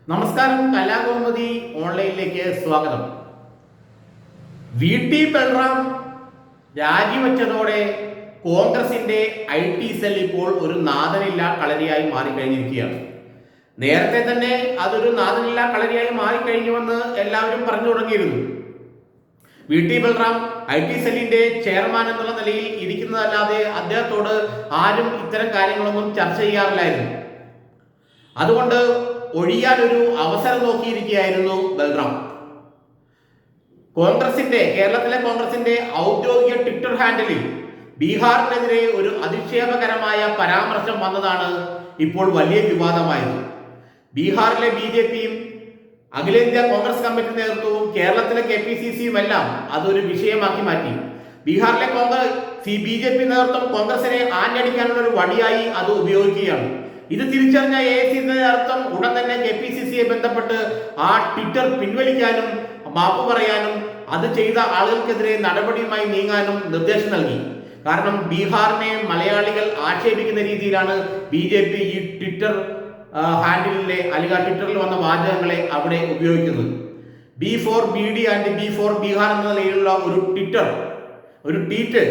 നമസ്കാരം, കലാകൗമുദി ഓൺലൈനിലേക്ക് സ്വാഗതം. വി.ടി. ബൽറാം രാജിവെച്ചതോടെ കോൺഗ്രസിന്റെ IT സെൽ ഇപ്പോൾ ഒരു നാഥനില്ലാ കളരിയായി മാറിക്കഴിഞ്ഞിരിക്കുകയാണ്. നേരത്തെ തന്നെ അതൊരു നാഥനില്ലാ കളരിയായി മാറിക്കഴിഞ്ഞുവെന്ന് എല്ലാവരും പറഞ്ഞു തുടങ്ങിയിരുന്നു. വി.ടി. ബൽറാം IT സെല്ലിന്റെ ചെയർമാൻ എന്നുള്ള നിലയിൽ ഇരിക്കുന്നതല്ലാതെ അദ്ദേഹത്തോട് ആരും ഇത്തരം കാര്യങ്ങളൊന്നും ചർച്ച ചെയ്യാറില്ലായിരുന്നു. അതുകൊണ്ട് ഒഴിയാൻ ഒരു അവസരം നോക്കിയിരിക്കുകയായിരുന്നു ബൽറാം. കേരളത്തിലെ കോൺഗ്രസിന്റെ ഔദ്യോഗിക ട്വിറ്റർ ഹാൻഡിലിൽ ബീഹാറിനെതിരെ ഒരു അധിക്ഷേപകരമായ പരാമർശം വന്നതാണ് ഇപ്പോൾ വലിയ വിവാദമായത്. ബീഹാറിലെ BJPയും അഖിലേന്ത്യാ കോൺഗ്രസ് കമ്മിറ്റി നേതൃത്വവും കേരളത്തിലെ KPCCയും എല്ലാം അതൊരു വിഷയമാക്കി മാറ്റി. ബീഹാറിലെ BJP നേതൃത്വം കോൺഗ്രസിനെ ആഞ്ഞടിക്കാനുള്ള ഒരു വടിയായി അത് ഉപയോഗിക്കുകയാണ്. ഇത് തിരിച്ചറിഞ്ഞ AIC നേതൃത്വം ഉടൻ തന്നെ KPCCയെ ബന്ധപ്പെട്ട് ആ ട്വിറ്റർ പിൻവലിക്കാനും മാപ്പ് പറയാനും അത് ചെയ്ത ആളുകൾക്കെതിരെ നടപടിയുമായി നീങ്ങാനും നിർദ്ദേശം നൽകി. കാരണം ബീഹാറിനെ മലയാളികൾ ആക്ഷേപിക്കുന്ന രീതിയിലാണ് BJP ഈ ട്വിറ്റർ ഹാൻഡിലിലെ അല്ലെങ്കിൽ ട്വിറ്ററിൽ വന്ന വാചകങ്ങളെ അവിടെ ഉപയോഗിക്കുന്നത്. B4BD ആൻഡ് B4 ബീഹാർ എന്ന നിലയിലുള്ള ഒരു ട്വീറ്റ്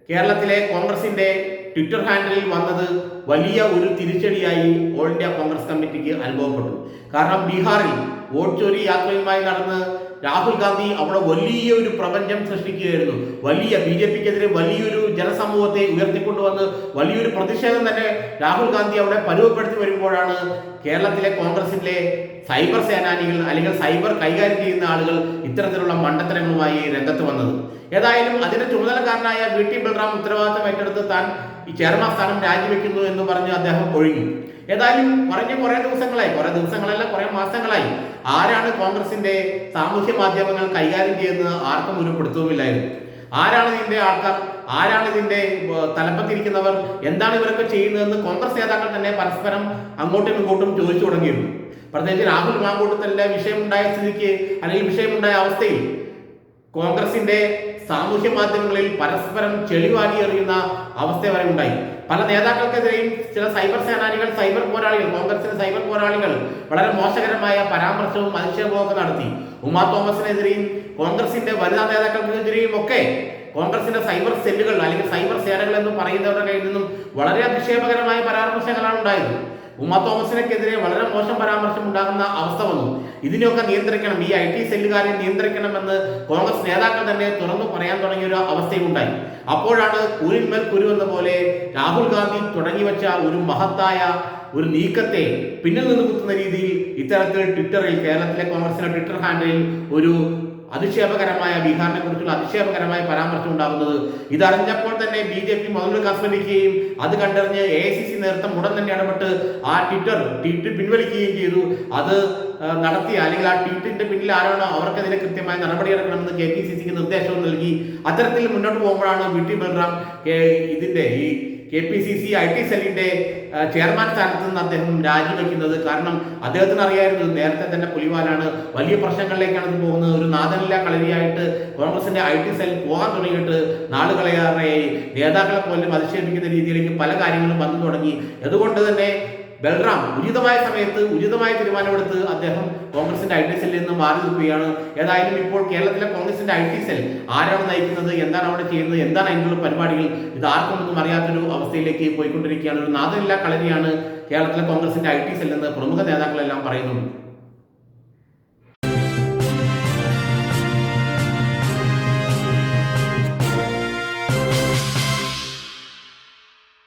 കേരളത്തിലെ കോൺഗ്രസിന്റെ ട്വിറ്റർ ഹാൻഡിലിൽ വന്നത് വലിയ ഒരു തിരിച്ചടിയായി ഓൾ ഇന്ത്യ കോൺഗ്രസ് കമ്മിറ്റിക്ക് അനുഭവപ്പെട്ടു. കാരണം ബീഹാറിൽ വോട്ട് ചോരി യാത്രയുമായി നടന്ന് രാഹുൽ ഗാന്ധി അവിടെ വലിയ ഒരു പ്രപഞ്ചം സൃഷ്ടിക്കുകയായിരുന്നു. BJPക്കെതിരെ വലിയൊരു ജനസമൂഹത്തെ ഉയർത്തിക്കൊണ്ടുവന്ന് വലിയൊരു പ്രതിഷേധം തന്നെ രാഹുൽ ഗാന്ധി അവിടെ പരുവപ്പെടുത്തി വരുമ്പോഴാണ് കേരളത്തിലെ കോൺഗ്രസിലെ സൈബർ സേനാനികൾ അല്ലെങ്കിൽ സൈബർ കൈകാര്യം ചെയ്യുന്ന ആളുകൾ ഇത്തരത്തിലുള്ള മണ്ടത്തരങ്ങളുമായി രംഗത്ത് വന്നത്. ഏതായാലും അതിന്റെ ചുമതലക്കാരനായ വി.ടി. ബൽറാം ഉത്തരവാദിത്തം ഏറ്റെടുത്ത് താൻ ഈ ചെയർമാൻ സ്ഥാനം രാജിവെക്കുന്നു എന്ന് പറഞ്ഞ് അദ്ദേഹം ഒഴിഞ്ഞു. ഏതായാലും കുറെ ദിവസങ്ങളല്ല കുറെ മാസങ്ങളായി ആരാണ് കോൺഗ്രസിന്റെ സാമൂഹ്യ മാധ്യമങ്ങൾ കൈകാര്യം ചെയ്യുന്നത് ആർക്കും ഒരു പിടുത്തവുമില്ലായിരുന്നു. ആരാണ് ഇതിന്റെ ആൾക്കാർ, ആരാണ് ഇതിന്റെ തലപ്പത്തിരിക്കുന്നവർ, എന്താണ് ഇവരൊക്കെ ചെയ്യുന്നതെന്ന് കോൺഗ്രസ് നേതാക്കൾ തന്നെ പരസ്പരം അങ്ങോട്ടും ഇങ്ങോട്ടും ചോദിച്ചു തുടങ്ങിയിരുന്നു. പ്രത്യേകിച്ച് രാഹുൽ മാങ്കൂട്ടത്തിന്റെ വിഷയമുണ്ടായ സ്ഥിതിക്ക് അല്ലെങ്കിൽ വിഷയമുണ്ടായ അവസ്ഥയിൽ കോൺഗ്രസിന്റെ സാമൂഹ്യ മാധ്യമങ്ങളിൽ പരസ്പരം ചെളിവാരി എറിയുന്ന അവസ്ഥ വരെ ഉണ്ടായി. പല നേതാക്കൾക്കെതിരെയും ചില സൈബർ സേനാനികൾ, കോൺഗ്രസിലെ സൈബർ പോരാളികൾ വളരെ മോശകരമായ പരാമർശവും അധിക്ഷേപവും ഒക്കെ നടത്തി. ഉമാ തോമസിനെതിരെയും കോൺഗ്രസിന്റെ വനിതാ നേതാക്കൾക്കെതിരെയും ഒക്കെ കോൺഗ്രസിന്റെ സൈബർ സെല്ലുകൾ അല്ലെങ്കിൽ സൈബർ സേനകൾ എന്ന് പറയുന്നവരുടെ കയ്യിൽ നിന്നും വളരെ അധിക്ഷേപകരമായ പരാമർശങ്ങളാണ് ഉണ്ടായത്. ഉമാ തോമസിനെതിരെ വളരെ മോശം പരാമർശം ഉണ്ടാകുന്ന അവസ്ഥ വന്നു. ഇതിനെയൊക്കെ നിയന്ത്രിക്കണം, ഈ IT സെല്ലുകാരെ നിയന്ത്രിക്കണമെന്ന് കോൺഗ്രസ് നേതാക്കൾ തന്നെ തുറന്നു പറയാൻ തുടങ്ങിയ ഒരു അവസ്ഥയും ഉണ്ടായി. അപ്പോഴാണ് കുരുന്മേൽ കുരു എന്ന പോലെ രാഹുൽ ഗാന്ധി തുടങ്ങിവെച്ച ഒരു മഹത്തായ ഒരു നീക്കത്തെ പിന്നിൽ നിന്ന് കുത്തുന്ന രീതിയിൽ ഇത്തരത്തിൽ കേരളത്തിലെ കോൺഗ്രസിന്റെ ട്വിറ്റർ ഹാൻഡിലിൽ ഒരു ബീഹാറിനെ കുറിച്ചുള്ള അധിക്ഷേപകരമായ പരാമർശം ഉണ്ടാകുന്നത്. ഇതറിഞ്ഞപ്പോൾ തന്നെ BJP മുതലെടുക്കാൻ ശ്രമിക്കുകയും അത് കണ്ടറിഞ്ഞ് AICC നേതൃത്വം ഉടൻ തന്നെ ഇടപെട്ട് ആ ട്വീറ്റ് പിൻവലിക്കുകയും ചെയ്തു. അത് നടത്തിയ അല്ലെങ്കിൽ ആ ട്വീറ്റിന്റെ പിന്നിൽ ആരാണോ അവർക്കെതിരെ കൃത്യമായ നടപടിയെടുക്കണമെന്ന് KPCCക്ക് നിർദ്ദേശവും നൽകി. അത്തരത്തിൽ മുന്നോട്ട് പോകുമ്പോഴാണ് വി.ടി. ബൽറാം ഇതിന്റെ ഈ KPCC IT സെല്ലിന്റെ ചെയർമാൻ സ്ഥാനത്ത് നിന്ന് അദ്ദേഹം രാജിവെക്കുന്നത്. കാരണം അദ്ദേഹത്തിന് അറിയായിരുന്നു നേരത്തെ തന്നെ പുലിവാലാണ്, വലിയ പ്രശ്നങ്ങളിലേക്കാണ് ഇത് പോകുന്നത്. ഒരു നാഥനില്ലാ കളരിയായിട്ട് കോൺഗ്രസിന്റെ IT സെൽ പോകാൻ തുടങ്ങിയിട്ട് നാളുകളേറെയായി നേതാക്കളെ പോലും അധിക്ഷേപിക്കുന്ന രീതിയിലേക്ക് പല കാര്യങ്ങളും വന്നു തുടങ്ങി. അതുകൊണ്ട് തന്നെ ബൽറാം ഉചിതമായ സമയത്ത് ഉചിതമായ തീരുമാനമെടുത്ത് അദ്ദേഹം കോൺഗ്രസിന്റെ IT സെല്ലിൽ നിന്ന് മാറി നിൽക്കുകയാണ്. ഏതായാലും ഇപ്പോൾ കേരളത്തിലെ കോൺഗ്രസിന്റെ IT സെൽ ആരാണ് നയിക്കുന്നത്, എന്താണ് അവിടെ ചെയ്യുന്നത്, എന്താണ് അതിനുള്ള പരിപാടികൾ, ഇത് ആർക്കൊന്നും അറിയാത്തൊരു അവസ്ഥയിലേക്ക് പോയിക്കൊണ്ടിരിക്കുകയാണ്. ഒരു നാഥനില്ലാ കളരിയാണ് കേരളത്തിലെ കോൺഗ്രസിന്റെ IT സെൽ എന്ന് പ്രമുഖ നേതാക്കളെല്ലാം പറയുന്നുണ്ട്.